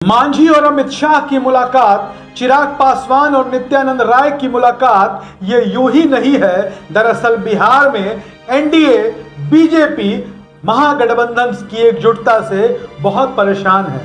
मांझी और अमित शाह की मुलाकात, चिराग पासवान और नित्यानंद राय की मुलाकात ये यूं ही नहीं है। दरअसल बिहार में एनडीए बीजेपी महागठबंधन की एकजुटता से बहुत परेशान है।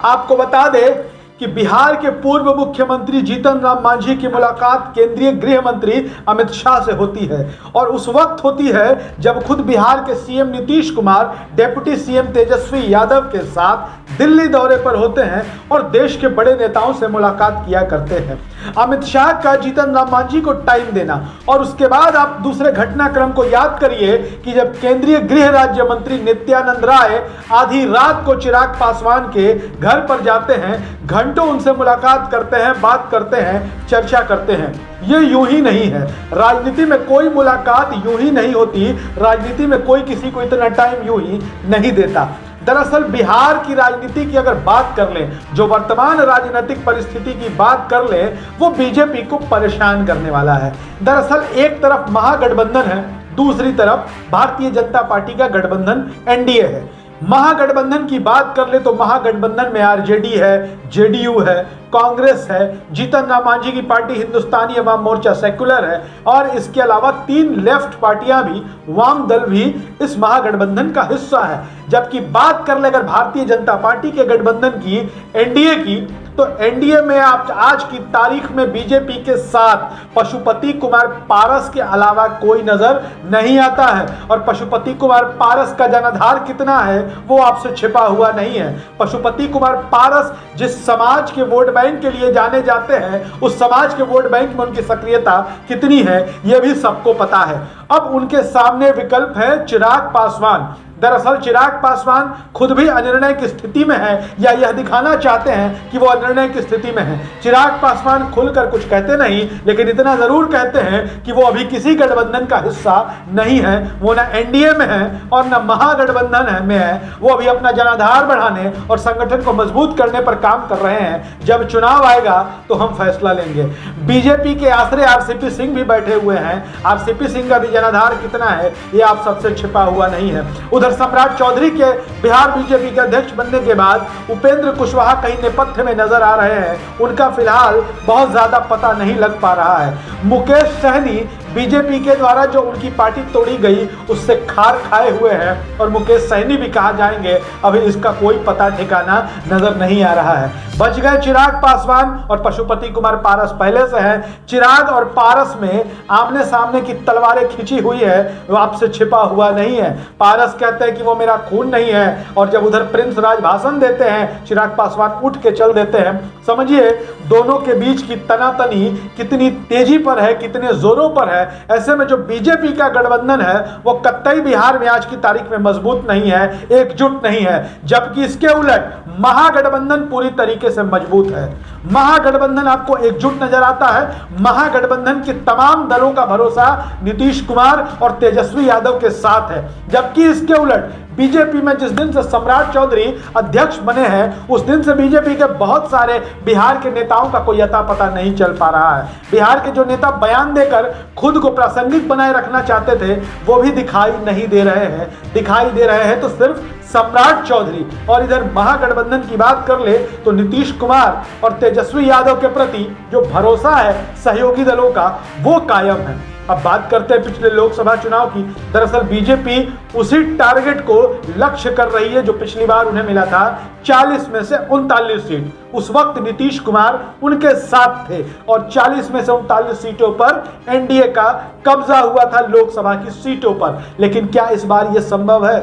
आपको बता दें कि बिहार के पूर्व मुख्यमंत्री जीतन राम मांझी की मुलाकात केंद्रीय गृह मंत्री अमित शाह से होती है और उस वक्त होती है जब खुद बिहार के CM Nitish Kumar deputy CM Tejashwi Yadav के साथ दिल्ली दौरे पर होते हैं और देश के बड़े नेताओं से मुलाकात किया करते हैं। अमित शाह का जीतन राम मांझी को टाइम देना और उसके बाद आप दूसरे घटनाक्रम को याद करिए कि जब केंद्रीय गृह राज्य मंत्री नित्यानंद राय आधी रात को चिराग पासवान के घर पर जाते हैं, घंटों उनसे मुलाकात करते हैं, बात करते हैं, चर्चा करते हैं। ये यूं ही नहीं है। राजनीति में कोई मुलाकात यूं ही नहीं होती। राजनीति में कोई किसी को इतना टाइम यूं ही नहीं देता। दरअसल बिहार की राजनीति की अगर बात कर लें, जो वर्तमान राजनीतिक परिस्थिति की बात कर लें, वो बीजेपी को परेशान करने वाला है। दरअसल एक तरफ महागठबंधन है, दूसरी तरफ भारतीय जनता पार्टी का गठबंधन एनडीए है। महागठबंधन की बात कर ले तो महागठबंधन में आरजेडी है, जेडीयू है, कांग्रेस है, जीतन राम मांझी की पार्टी हिंदुस्तानी अवाम मोर्चा सेक्युलर है और इसके अलावा 3 लेफ्ट पार्टियां भी, वाम दल भी इस महागठबंधन का हिस्सा है। जबकि बात कर ले अगर भारतीय जनता पार्टी के गठबंधन की, एनडीए की, तो एनडीए में आप आज की तारीख में बीजेपी के साथ पशुपति कुमार पारस के अलावा कोई नजर नहीं आता है और पशुपति कुमार पारस का जनाधार कितना है वो आपसे छिपा हुआ नहीं है। पशुपति कुमार पारस जिस समाज के वोट बैंक के लिए जाने जाते हैं, उस समाज के वोट बैंक में उनकी सक्रियता कितनी है यह भी सबको पता है। अब उनके सामने विकल्प है चिराग पासवान। दरअसल चिराग पासवान खुद भी अनिर्णय की स्थिति में है या यह दिखाना चाहते हैं कि वो अनिर्णय की स्थिति में है। चिराग पासवान खुलकर कुछ कहते नहीं, लेकिन इतना जरूर कहते हैं कि वो अभी किसी गठबंधन का हिस्सा नहीं है। वो ना एनडीए में है और ना महागठबंधन में है। वो अभी अपना जनाधार बढ़ाने और संगठन को मजबूत करने पर काम कर रहे हैं। जब चुनाव आएगा तो हम फैसला लेंगे। बीजेपी के आश्रय आरसीपी सिंह भी बैठे हुए हैं। आरसीपी सिंह का भी जनाधार कितना है ये आप सबसे छिपा हुआ नहीं है। उधर सम्राट चौधरी के बिहार बीजेपी के अध्यक्ष बनने के बाद उपेंद्र कुशवाहा कहीं नेपथ्य में नजर आ रहे हैं। उनका फिलहाल बहुत ज्यादा पता नहीं लग पा रहा है। मुकेश सहनी बीजेपी के द्वारा जो उनकी पार्टी तोड़ी गई उससे खार खाए हुए हैं और मुकेश सहनी भी कहा जाएंगे, अभी इसका कोई पता ठिकाना नजर नहीं आ रहा है। बच गए चिराग पासवान और पशुपति कुमार पारस पहले से हैं। चिराग और पारस में आमने सामने की तलवारें खिंची हुई है, वो आपसे छिपा हुआ नहीं है। पारस कहते हैं कि वो मेरा खून नहीं है और जब उधर प्रिंस राज भाषण देते हैं, चिराग पासवान उठ के चल देते हैं। समझिए दोनों के बीच की तनातनी कितनी तेजी पर है, कितने जोरों पर है। ऐसे में जो बीजेपी का गठबंधन है वो कतई बिहार में आज की तारीख में मजबूत नहीं है, एकजुट नहीं है। जबकि इसके उलट महागठबंधन पूरी तरीके से मजबूत है। महागठबंधन आपको एकजुट नजर आता है। महागठबंधन के तमाम दलों का भरोसा नीतीश कुमार और तेजस्वी यादव के साथ है। जबकि इसके उलट बीजेपी में जिस दिन से सम्राट चौधरी अध्यक्ष बने हैं, उस दिन से बीजेपी के बहुत सारे बिहार के नेताओं का कोई अता पता नहीं चल पा रहा है। बिहार के जो नेता बयान देकर खुद को प्रासंगिक बनाए रखना चाहते थे वो भी दिखाई नहीं दे रहे हैं। दिखाई दे रहे हैं तो सिर्फ सम्राट चौधरी। और इधर महागठबंधन की बात कर ले तो नीतीश कुमार और तेजस्वी यादव के प्रति जो भरोसा है सहयोगी दलों का वो कायम है। अब बात करते हैं पिछले लोकसभा चुनाव की। दरअसल बीजेपी उसी टारगेट को लक्ष्य कर रही है जो पिछली बार उन्हें मिला था, 40 में से 39 सीट। उस वक्त नीतीश कुमार उनके साथ थे और 40 में से 39 सीटों पर एनडीए का कब्जा हुआ था लोकसभा की सीटों पर। लेकिन क्या इस बार यह संभव है?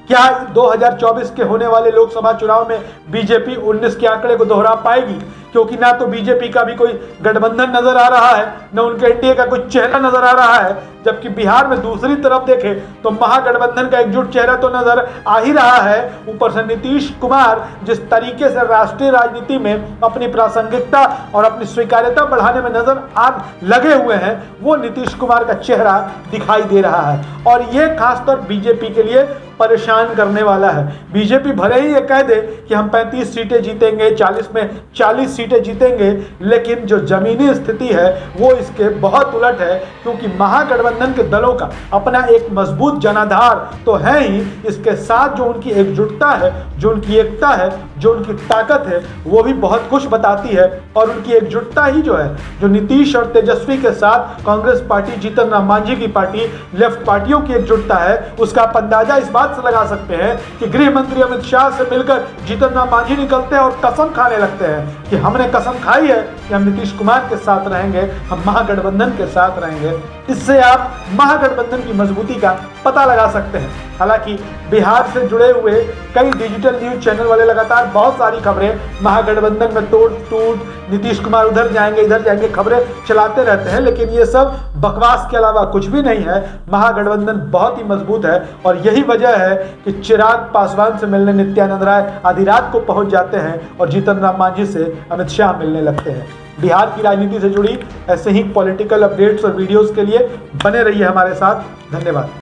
क्या 2024 के होने वाले लोकसभा चुनाव में बीजेपी 19 के आंकड़े को दोहरा पाएगी? क्योंकि ना तो बीजेपी का भी कोई गठबंधन नजर आ रहा है, न उनके एनडीए का कोई चेहरा नजर आ रहा है। जबकि बिहार में दूसरी तरफ देखें तो महागठबंधन का एकजुट चेहरा तो नजर आ ही रहा है। ऊपर से नीतीश कुमार जिस तरीके से राष्ट्रीय राजनीति में अपनी प्रासंगिकता और अपनी स्वीकार्यता बढ़ाने में नजर आ लगे हुए हैं, वो नीतीश कुमार का चेहरा दिखाई दे रहा है और ये खासतौर बीजेपी के लिए परेशान करने वाला है। बीजेपी भले ही ये कह दे कि हम 35 सीटें जीतेंगे, 40 में 40 सीटें जीतेंगे, लेकिन जो जमीनी स्थिति है वो इसके बहुत उलट है। क्योंकि महागठबंधन के दलों का अपना एक मजबूत जनाधार तो है ही, इसके साथ जो उनकी एकजुटता है, जो उनकी एकता है, जो उनकी ताकत है वो भी बहुत कुछ बताती है। और उनकी एकजुटता ही जो है, जो नीतीश और तेजस्वी के साथ कांग्रेस पार्टी, जीतन राम मांझी की पार्टी, लेफ्ट पार्टियों की एकजुटता है, उसका आप अंदाजा इस बात से लगा सकते हैं कि गृह मंत्री अमित शाह से मिलकर जीतन राम मांझी निकलते हैं और कसम खाने लगते हैं कि हमने कसम खाई है कि हम नीतीश कुमार के साथ रहेंगे, हम महागठबंधन के साथ रहेंगे। इससे आप महागठबंधन की मजबूती का पता लगा सकते हैं। हालांकि बिहार से जुड़े हुए कई डिजिटल न्यूज चैनल वाले लगातार बहुत सारी खबरें महागठबंधन में तोड़ टूट, नीतीश कुमार उधर जाएंगे इधर जाएंगे, खबरें चलाते रहते हैं, लेकिन ये सब बकवास के अलावा कुछ भी नहीं है। महागठबंधन बहुत ही मजबूत है और यही वजह है कि चिराग पासवान से मिलने नित्यानंद राय आधी रात को पहुंच जाते हैं और जीतन राम मांझी से अमित शाह मिलने लगते हैं। बिहार की राजनीति से जुड़ी ऐसे ही पॉलिटिकल अपडेट्स और वीडियोस के लिए बने रहिए हमारे साथ। धन्यवाद।